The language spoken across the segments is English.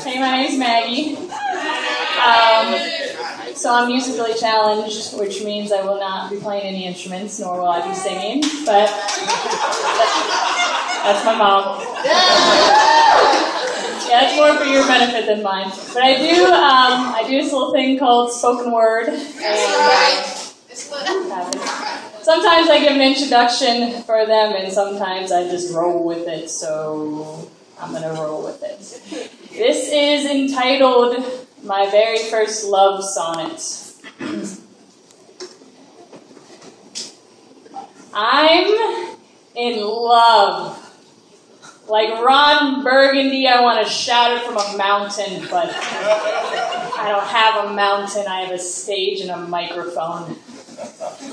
Hey, my name's Maggie. So I'm musically challenged, which means I will not be playing any instruments, nor will I be singing, but that's my mom. Yeah, it's more for your benefit than mine. But I do this little thing called spoken word. And, sometimes I give an introduction for them, and sometimes I just roll with it, so I'm going to roll with it. This is entitled My Very First Love Sonnet. I'm in love. Like Ron Burgundy, I want to shout it from a mountain, but I don't have a mountain. I have a stage and a microphone,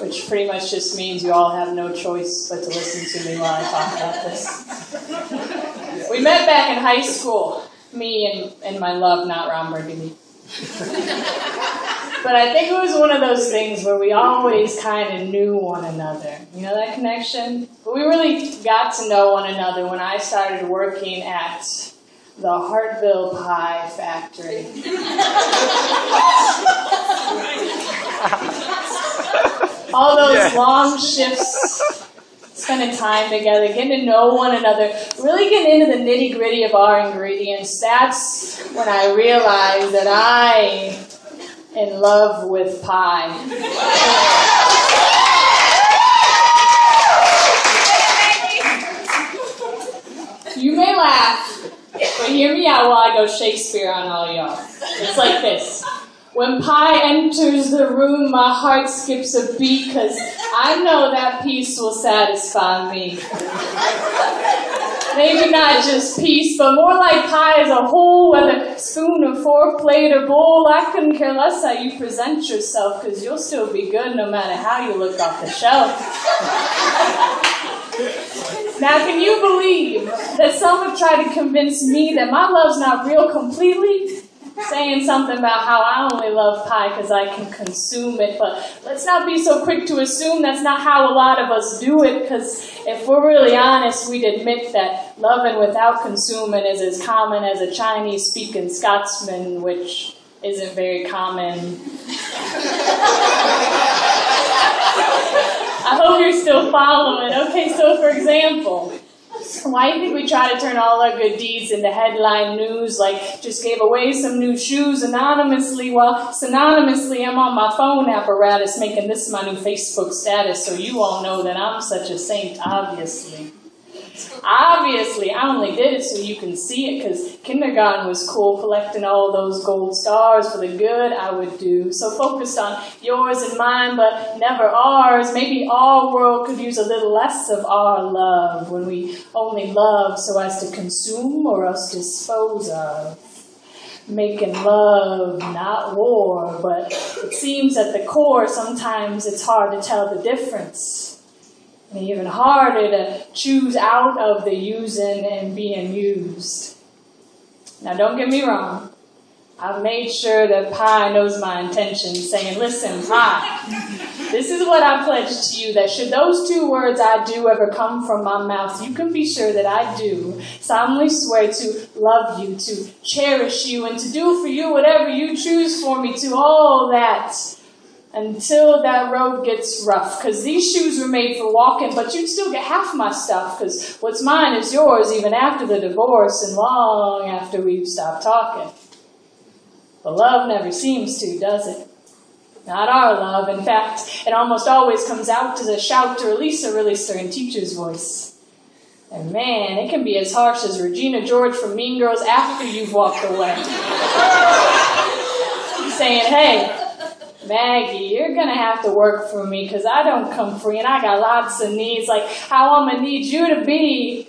which pretty much just means you all have no choice but to listen to me while I talk about this. We met back in high school, me and my love, not Ron Burgundy. But I think it was one of those things where we always kind of knew one another. You know that connection? But we really got to know one another when I started working at the Hartville Pie Factory. All those long shifts, spending time together, getting to know one another, really getting into the nitty-gritty of our ingredients. That's when I realized that I in love with pie. You may laugh, but hear me out while I go Shakespeare on all y'all. It's like this. When pie enters the room, my heart skips a beat, 'cause I know that piece will satisfy me. Maybe not just piece, but more like pie as a whole, whether spoon or fork, plate or bowl. I couldn't care less how you present yourself, 'cause you'll still be good no matter how you look off the shelf. Now, can you believe that some have tried to convince me that my love's not real completely? Saying something about how I only love pie because I can consume it, but let's not be so quick to assume that's not how a lot of us do it, because if we're really honest, we'd admit that loving without consuming is as common as a Chinese-speaking Scotsman, which isn't very common. I hope you're still following. Okay, so for example, why do you think we try to turn all our good deeds into headline news, like just gave away some new shoes anonymously, while synonymously I'm on my phone apparatus making this my new Facebook status, so you all know that I'm such a saint, obviously. Obviously, I only did it so you can see it, because kindergarten was cool, collecting all those gold stars for the good I would do. So focused on yours and mine, but never ours. Maybe our world could use a little less of our love, when we only love so as to consume or else dispose of. Making love, not war, but it seems at the core sometimes it's hard to tell the difference. And even harder to choose out of the using and being used. Now don't get me wrong, I've made sure that pie knows my intentions, saying, listen, pie, this is what I pledge to you, that should those two words I do ever come from my mouth, you can be sure that I do solemnly swear to love you, to cherish you, and to do for you whatever you choose for me, to all that, until that road gets rough. Because these shoes were made for walking, but you'd still get half my stuff, because what's mine is yours even after the divorce and long after we've stopped talking. But love never seems to, does it? Not our love. In fact, it almost always comes out as a shout or at least a really stern teacher's voice. And man, it can be as harsh as Regina George from Mean Girls after you've walked away. Saying, hey, Maggie, you're going to have to work for me, because I don't come free and I got lots of needs, like how I'm going to need you to be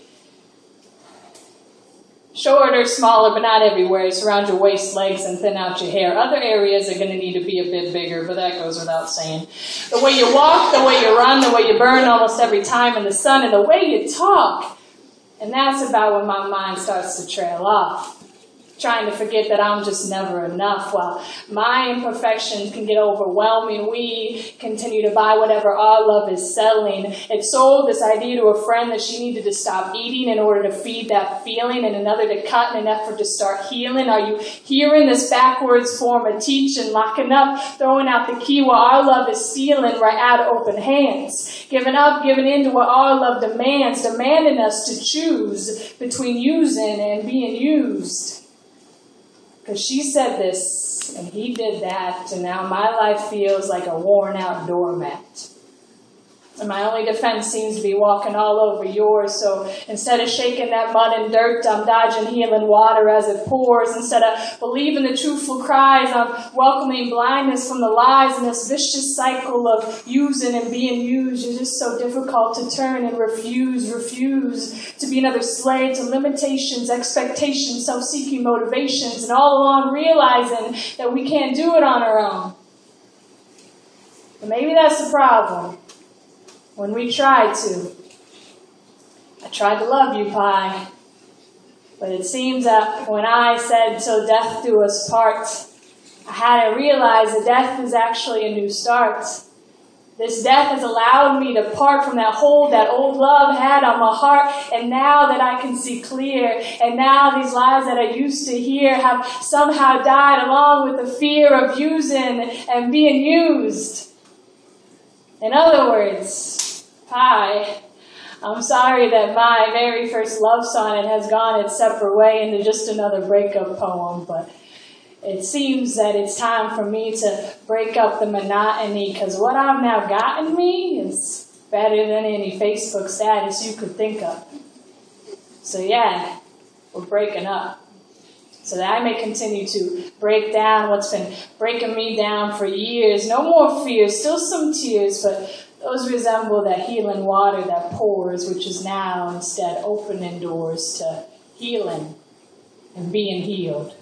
shorter, smaller, but not everywhere. Surround your waist, legs, and thin out your hair. Other areas are going to need to be a bit bigger, but that goes without saying. The way you walk, the way you run, the way you burn almost every time in the sun, and the way you talk. And that's about when my mind starts to trail off. trying to forget that I'm just never enough. While my imperfections can get overwhelming, we continue to buy whatever our love is selling. It sold this idea to a friend that she needed to stop eating in order to feed that feeling, and another to cut in an effort to start healing. Are you hearing this backwards form of teaching, locking up, throwing out the key while our love is stealing right out of open hands? Giving up, giving in to what our love demands, demanding us to choose between using and being used. Because she said this, and he did that, and now my life feels like a worn-out doormat. And my only defense seems to be walking all over yours. So instead of shaking that mud and dirt, I'm dodging healing water as it pours. Instead of believing the truthful cries, I'm welcoming blindness from the lies in this vicious cycle of using and being used. You're just so difficult to turn and refuse to be another slave to limitations, expectations, self-seeking motivations, and all along realizing that we can't do it on our own. But maybe that's the problem. When we tried to. I tried to love you, Pi. But it seems that when I said, till death do us part, I had to realize that death is actually a new start. This death has allowed me to part from that hold that old love had on my heart. And now that I can see clear, and now these lies that I used to hear have somehow died along with the fear of using and being used. In other words, Pi, I'm sorry that my very first love sonnet has gone its separate way into just another breakup poem, but it seems that it's time for me to break up the monotony, because what I've now gotten me is better than any Facebook status you could think of. So yeah, we're breaking up, so that I may continue to break down what's been breaking me down for years. No more fears, still some tears, but those resemble that healing water that pours, which is now instead opening doors to healing and being healed.